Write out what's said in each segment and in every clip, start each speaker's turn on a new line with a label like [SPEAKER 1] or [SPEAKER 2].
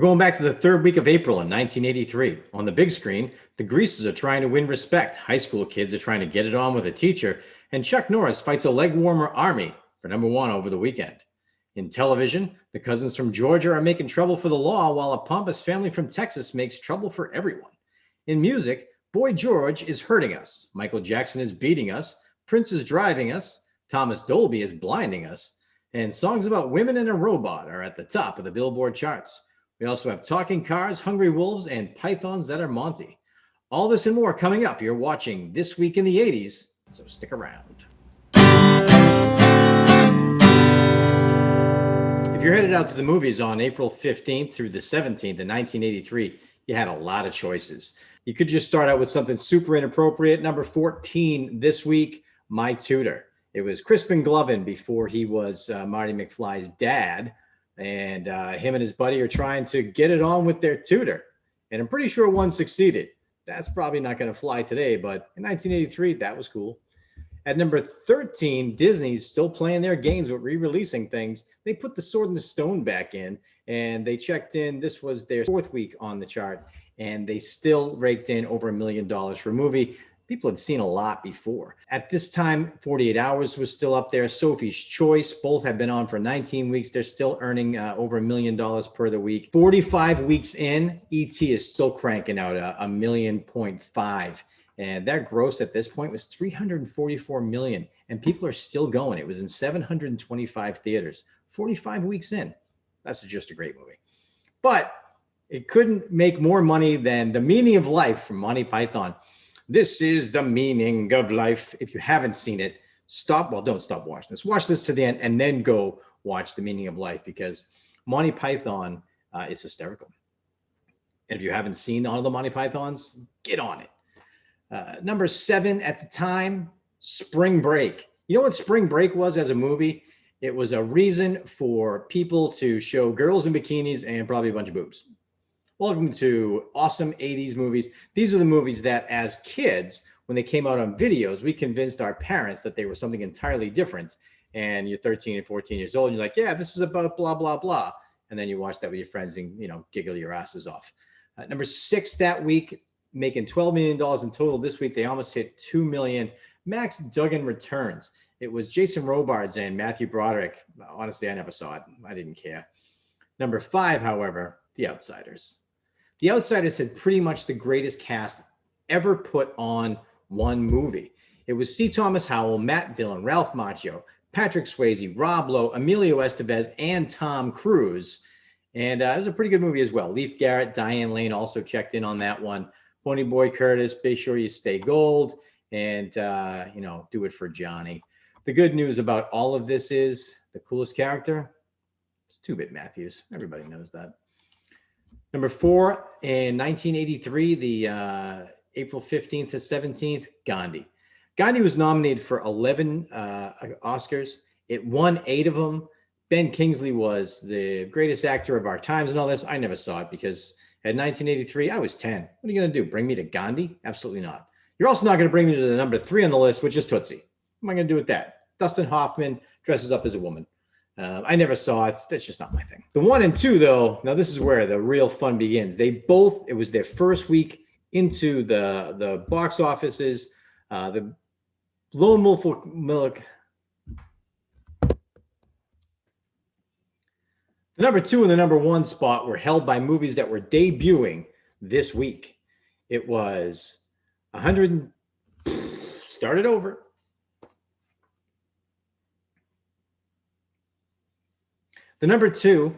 [SPEAKER 1] going back to the third week of April in 1983. On the big screen, the Greases are trying to win respect. High school kids are trying to get it on with a teacher. And Chuck Norris fights a leg warmer army for #1 over the weekend. In television, the cousins from Georgia are making trouble for the law, while a pompous family from Texas makes trouble for everyone. In music, Boy George is hurting us. Michael Jackson is beating us. Prince is driving us. Thomas Dolby is blinding us. And songs about women and a robot are at the top of the Billboard charts. We also have talking cars, hungry wolves, and pythons that are Monty. All this and more coming up. You're watching This Week in the 80s, so stick around. If you're headed out to the movies on April 15th through the 17th in 1983, you had a lot of choices. You could just start out with something super inappropriate. Number 14 this week, My Tutor. It was Crispin Glover before he was Marty McFly's dad. And him and his buddy are trying to get it on with their tutor. And I'm pretty sure one succeeded. That's probably not going to fly today, but in 1983, that was cool. At number 13, Disney's still playing their games with re-releasing things. They put The Sword and the Stone back in, and they checked in. This was their 4th week on the chart, and they still raked in over $1 million for a movie people had seen a lot before. At this time, 48 Hours was still up there. Sophie's Choice, both have been on for 19 weeks. They're still earning over $1 million per the week. 45 weeks in, E.T. is still cranking out $1.5 million. And that gross at this point was $344 million. And people are still going. It was in 725 theaters. 45 weeks in. That's just a great movie. But it couldn't make more money than The Meaning of Life from Monty Python. This is the meaning of life. If you haven't seen it, don't stop watching this. Watch this to the end and then go watch The Meaning of Life, because Monty Python is hysterical. And if you haven't seen all the Monty Pythons, get on it. Number 7 at the time, Spring Break. You know what Spring Break was as a movie? It was a reason for people to show girls in bikinis and probably a bunch of boobs. Welcome to awesome 80s movies. These are the movies that as kids, when they came out on videos, we convinced our parents that they were something entirely different. And you're 13 and 14 years old, and you're like, yeah, this is about blah, blah, blah. And then you watch that with your friends and, giggle your asses off. Number 6 that week, making $12 million in total. This week, they almost hit $2 million. Max Duggan Returns. It was Jason Robards and Matthew Broderick. Honestly, I never saw it. I didn't care. Number 5, however, The Outsiders. The Outsiders had pretty much the greatest cast ever put on one movie. It was C. Thomas Howell, Matt Dillon, Ralph Macchio, Patrick Swayze, Rob Lowe, Emilio Estevez, and Tom Cruise. And it was a pretty good movie as well. Leif Garrett, Diane Lane also checked in on that one. Pony Boy Curtis, be sure you stay gold, and, do it for Johnny. The good news about all of this is the coolest character, it's 2-Bit Matthews. Everybody knows that. Number 4, in 1983, the April 15th to 17th, Gandhi. Gandhi was nominated for 11 Oscars. It won 8 of them. Ben Kingsley was the greatest actor of our times and all this. I never saw it because at 1983, I was 10. What are you going to do? Bring me to Gandhi? Absolutely not. You're also not going to bring me to the number 3 on the list, which is Tootsie. What am I going to do with that? Dustin Hoffman dresses up as a woman. I never saw it. That's just not my thing. The 1 and 2, though, now this is where the real fun begins. It was their first week into the box offices. The Lone Wolf Milk. The number 2 and the number 1 spot were held by movies that were debuting this week. It was 100. Started over. The number two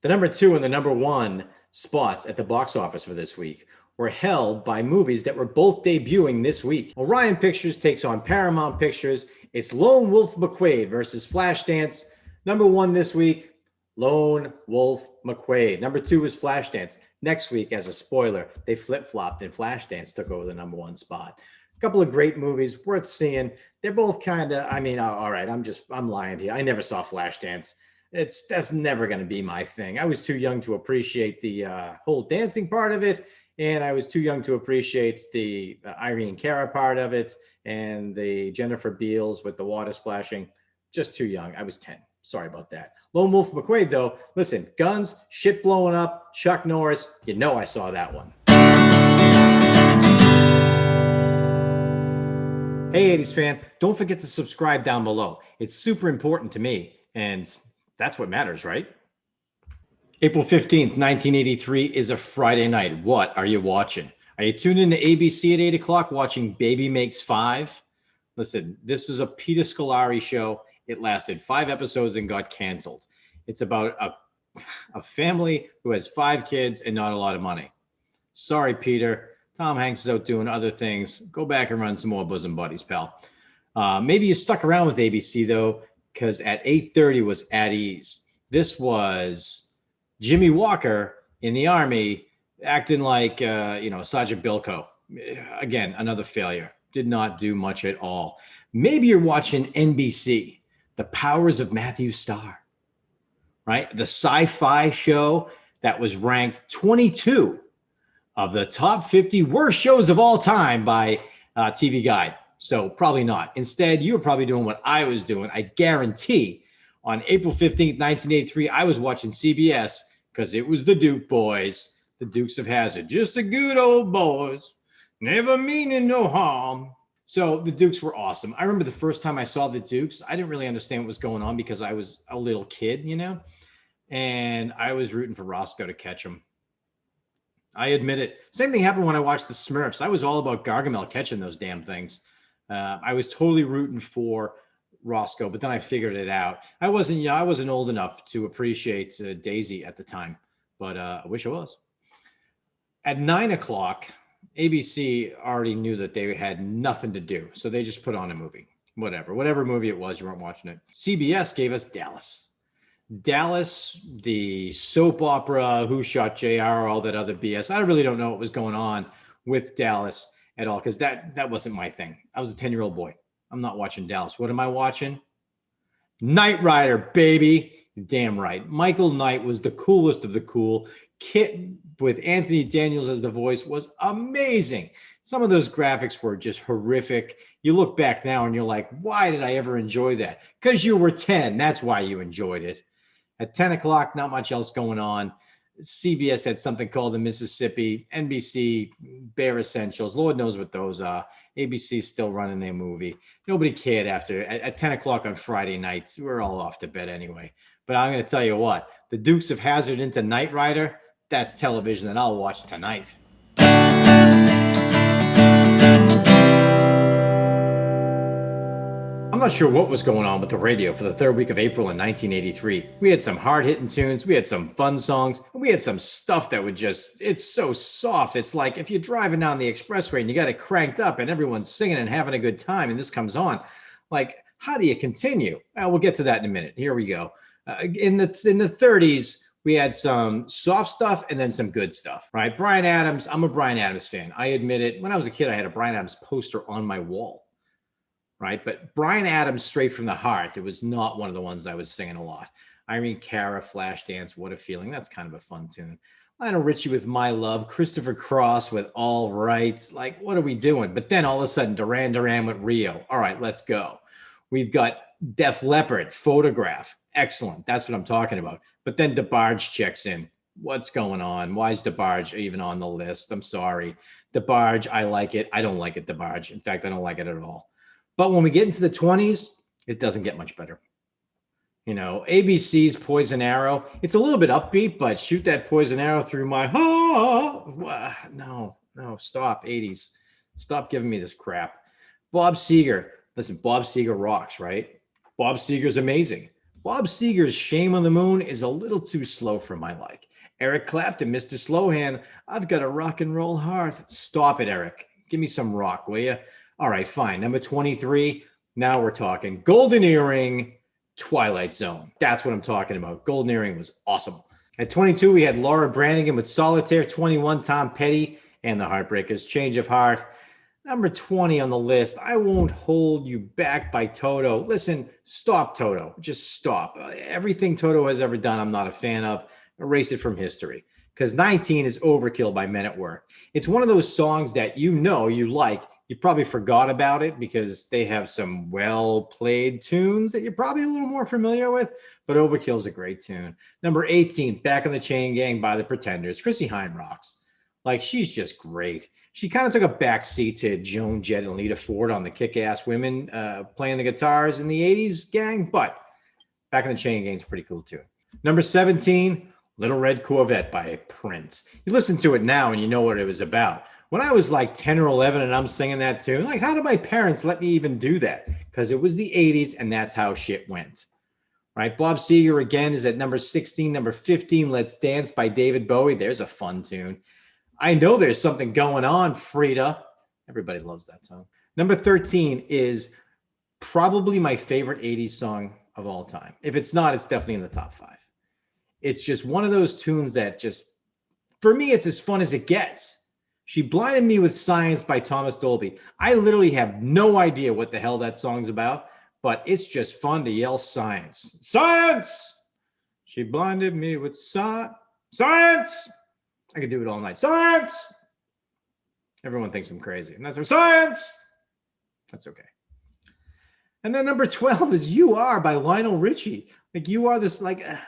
[SPEAKER 1] and the number 1 spots at the box office for this week were held by movies that were both debuting this week. Orion Pictures takes on Paramount Pictures. It's Lone Wolf McQuade versus Flashdance. Number 1 this week, Lone Wolf McQuade. Number 2 is Flashdance. Next week, as a spoiler, they flip-flopped and Flashdance took over the number 1 spot. A couple of great movies worth seeing. They're both kind of, all right, I'm lying to you. I never saw Flashdance. That's never going to be my thing. I was too young to appreciate the whole dancing part of it. And I was too young to appreciate the Irene Cara part of it and the Jennifer Beals with the water splashing. Just too young. I was 10. Sorry about that. Lone Wolf McQuaid, though, listen, guns, shit blowing up, Chuck Norris, you know I saw that one. Hey, 80s fan, don't forget to subscribe down below. It's super important to me, and that's what matters, right? April 15th, 1983 is a Friday night. What are you watching? Are you tuned into ABC at 8 o'clock watching Baby Makes Five? Listen, this is a Peter Scolari show. It lasted 5 episodes and got canceled. It's about a family who has 5 kids and not a lot of money. Sorry, Peter. Tom Hanks is out doing other things. Go back and run some more Bosom Buddies, pal. Maybe you stuck around with ABC, though, because at 8:30 was At Ease. This was Jimmy Walker in the Army acting like, Sergeant Bilko. Again, another failure. Did not do much at all. Maybe you're watching NBC, The Powers of Matthew Starr, right? The sci-fi show that was ranked 22 of the top 50 worst shows of all time by TV Guide. So probably not. Instead, you were probably doing what I was doing. I guarantee on April 15th, 1983, I was watching CBS because it was the Duke boys, the Dukes of Hazzard. Just the good old boys, never meaning no harm. So the Dukes were awesome. I remember the first time I saw the Dukes, I didn't really understand what was going on because I was a little kid, and I was rooting for Roscoe to catch him. I admit it. Same thing happened when I watched the Smurfs. I was all about Gargamel catching those damn things. I was totally rooting for Roscoe, but then I figured it out. I wasn't old enough to appreciate Daisy at the time, but I wish I was. At 9 o'clock, ABC already knew that they had nothing to do, so they just put on a movie. Whatever movie it was, you weren't watching it. CBS gave us Dallas. Dallas, the soap opera, Who Shot JR, all that other BS. I really don't know what was going on with Dallas at all because that wasn't my thing. I was a 10-year-old boy. I'm not watching Dallas. What am I watching? Knight Rider, baby. Damn right. Michael Knight was the coolest of the cool. Kit with Anthony Daniels as the voice was amazing. Some of those graphics were just horrific. You look back now and you're like, why did I ever enjoy that? Because you were 10. That's why you enjoyed it. At 10 o'clock, not much else going on. CBS had something called the Mississippi, NBC, Bare Essentials. Lord knows what those are. ABC's still running their movie. Nobody cared at 10 o'clock on Friday nights. We're all off to bed anyway. But I'm going to tell you what, the Dukes of Hazzard into Knight Rider, that's television that I'll watch tonight. I'm not sure what was going on with the radio for the third week of April in 1983. We had some hard-hitting tunes, we had some fun songs, and we had some stuff that would it's so soft. It's like if you're driving down the expressway and you got it cranked up and everyone's singing and having a good time and this comes on, like, how do you continue? Well, we'll get to that in a minute. Here we go. In the 30s, we had some soft stuff and then some good stuff, right? Bryan Adams, I'm a Bryan Adams fan. I admit it. When I was a kid, I had a Bryan Adams poster on my wall. Right. But Bryan Adams, Straight from the Heart, it was not one of the ones I was singing a lot. Irene, Cara, Flashdance, What a Feeling. That's kind of a fun tune. Lionel Richie with My Love, Christopher Cross with All Right. Like, what are we doing? But then all of a sudden, Duran Duran with Rio. All right, let's go. We've got Def Leppard, Photograph. Excellent. That's what I'm talking about. But then DeBarge checks in. What's going on? Why is DeBarge even on the list? I'm sorry. DeBarge, I like it. I don't like it, DeBarge. In fact, I don't like it at all. But when we get into the 20s, it doesn't get much better. ABC's Poison Arrow, it's a little bit upbeat, but shoot that poison arrow through my heart. No, stop, 80s. Stop giving me this crap. Bob Seger. Listen, Bob Seger rocks, right? Bob Seger's amazing. Bob Seger's Shame on the Moon is a little too slow for my like. Eric Clapton, Mr. Slowhand, I've got a rock and roll heart. Stop it, Eric. Give me some rock, will you? All right, fine. Number 23. Now we're talking Golden Earring, Twilight Zone. That's what I'm talking about. Golden Earring was awesome. At 22, we had Laura Branigan with Solitaire. 21, Tom Petty and the Heartbreakers, Change of Heart. Number 20 on the list, I Won't Hold You Back by Toto. Listen, stop, Toto. Just stop. Everything Toto has ever done, I'm not a fan of. Erase it from history. because 19 is Overkill by Men at Work. It's one of those songs that you like. You probably forgot about it because they have some well-played tunes that you're probably a little more familiar with, but Overkill is a great tune. Number 18, Back on the Chain Gang by the Pretenders. Chrissie Hynde rocks. Like, she's just great. She kind of took a backseat to Joan Jett and Lita Ford on the Kick-Ass Women playing the guitars in the 80s gang, but Back on the Chain Gang is pretty cool too. Number 17, Little Red Corvette by Prince. You listen to it now and you know what it was about. When I was like 10 or 11 and I'm singing that tune, like, how did my parents let me even do that? Because it was the 80s and that's how shit went. Right? Bob Seger again is at number 16. Number 15, Let's Dance by David Bowie. There's a fun tune. I Know There's Something Going On, Frida. Everybody loves that song. Number 13 is probably my favorite 80s song of all time. If it's not, it's definitely in the top 5. It's just one of those tunes that just, for me, it's as fun as it gets. She Blinded Me with Science by Thomas Dolby. I literally have no idea what the hell that song's about, but it's just fun to yell science. Science! She blinded me with science! I could do it all night. Science! Everyone thinks I'm crazy. And that's our science! That's okay. And then number 12 is You Are by Lionel Richie. Like, you are this, like, I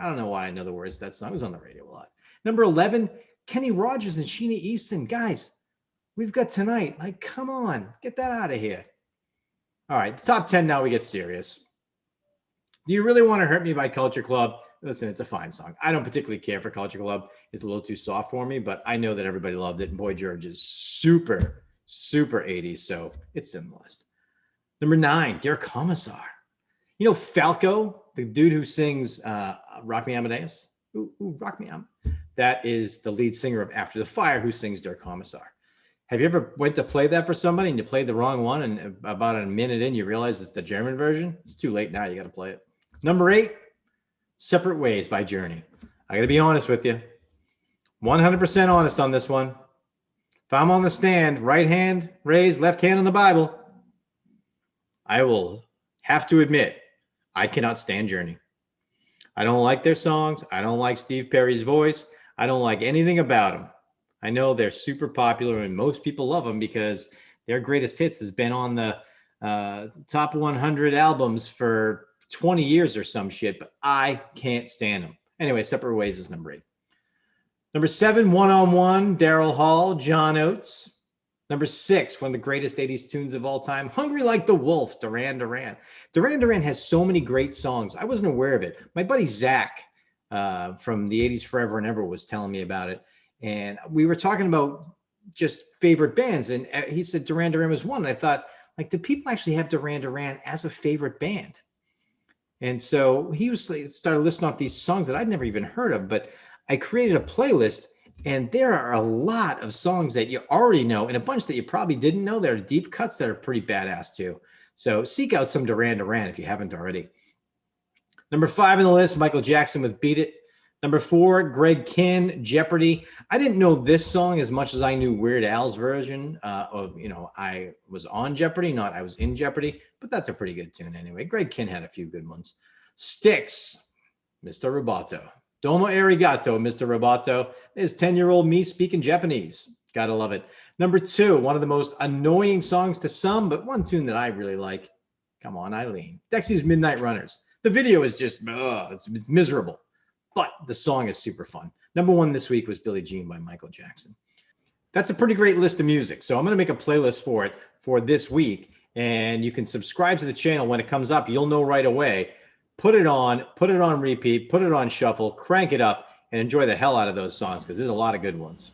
[SPEAKER 1] don't know why I know the words to that song. It was on the radio a lot. Number 11, Kenny Rogers and Sheena Easton. Guys, we've got Tonight. Like, come on. Get that out of here. All right, the top 10 now we get serious. Do You Really Want to Hurt Me by Culture Club? Listen, it's a fine song. I don't particularly care for Culture Club. It's a little too soft for me, but I know that everybody loved it. And Boy George is super, super 80s, so it's in the list. Number 9, Dear Kommissar. You know Falco, the dude who sings Rock Me Amadeus? Ooh, Rock Me Am. That is the lead singer of After the Fire who sings Dear Kommissar. Have you ever went to play that for somebody and you played the wrong one and about a minute in you realize it's the German version? It's too late now. You got to play it. Number 8, Separate Ways by Journey. I got to be honest with you. 100% honest on this one. If I'm on the stand, right hand raised, left hand on the Bible, I will have to admit, I cannot stand Journey. I don't like their songs. I don't like Steve Perry's voice. I don't like anything about them. I know they're super popular and most people love them because their greatest hits has been on the top 100 albums for 20 years or some shit, but I can't stand them. Anyway, Separate Ways is number 8. Number 7, One on One, Daryl Hall, John Oates. Number 6, one of the greatest 80s tunes of all time, Hungry Like the Wolf, Duran Duran. Duran Duran has so many great songs. I wasn't aware of it. My buddy Zach from the 80s Forever and Ever was telling me about it. And we were talking about just favorite bands. And he said Duran Duran was one. And I thought, like, do people actually have Duran Duran as a favorite band? And so he started listing off these songs that I'd never even heard of. But I created a playlist. And there are a lot of songs that you already know and a bunch that you probably didn't know. There are deep cuts that are pretty badass too. So seek out some Duran Duran if you haven't already. Number 5 on the list, Michael Jackson with Beat It. Number 4, Greg Kihn, Jeopardy. I didn't know this song as much as I knew Weird Al's version of, I was on Jeopardy, not I was in Jeopardy, but that's a pretty good tune anyway. Greg Kihn had a few good ones. Styx, Mr. Roboto. Domo arigato, Mr. Roboto. There's 10-year-old me speaking Japanese. Gotta love it. Number 2, one of the most annoying songs to some, but one tune that I really like. Come on, Eileen. Dexys Midnight Runners. The video is just, it's miserable, but the song is super fun. Number 1 this week was Billie Jean by Michael Jackson. That's a pretty great list of music. So I'm going to make a playlist for it for this week, and you can subscribe to the channel. When it comes up, you'll know right away. Put it on repeat, put it on shuffle, crank it up, and enjoy the hell out of those songs because there's a lot of good ones.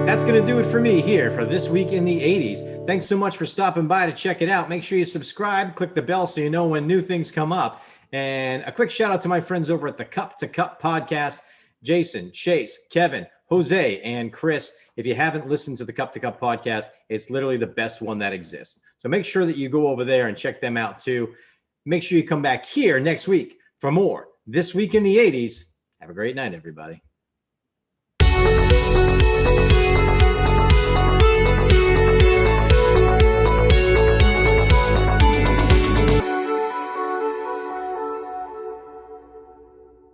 [SPEAKER 1] That's going to do it for me here for This Week in the 80s. Thanks so much for stopping by to check it out. Make sure you subscribe, click the bell so you know when new things come up. And a quick shout out to my friends over at the Cup to Cup podcast, Jason, Chase, Kevin, Jose, and Chris. If you haven't listened to the Cup to Cup podcast, it's literally the best one that exists. So make sure that you go over there and check them out too. Make sure you come back here next week for more This Week in the 80s. Have a great night, everybody.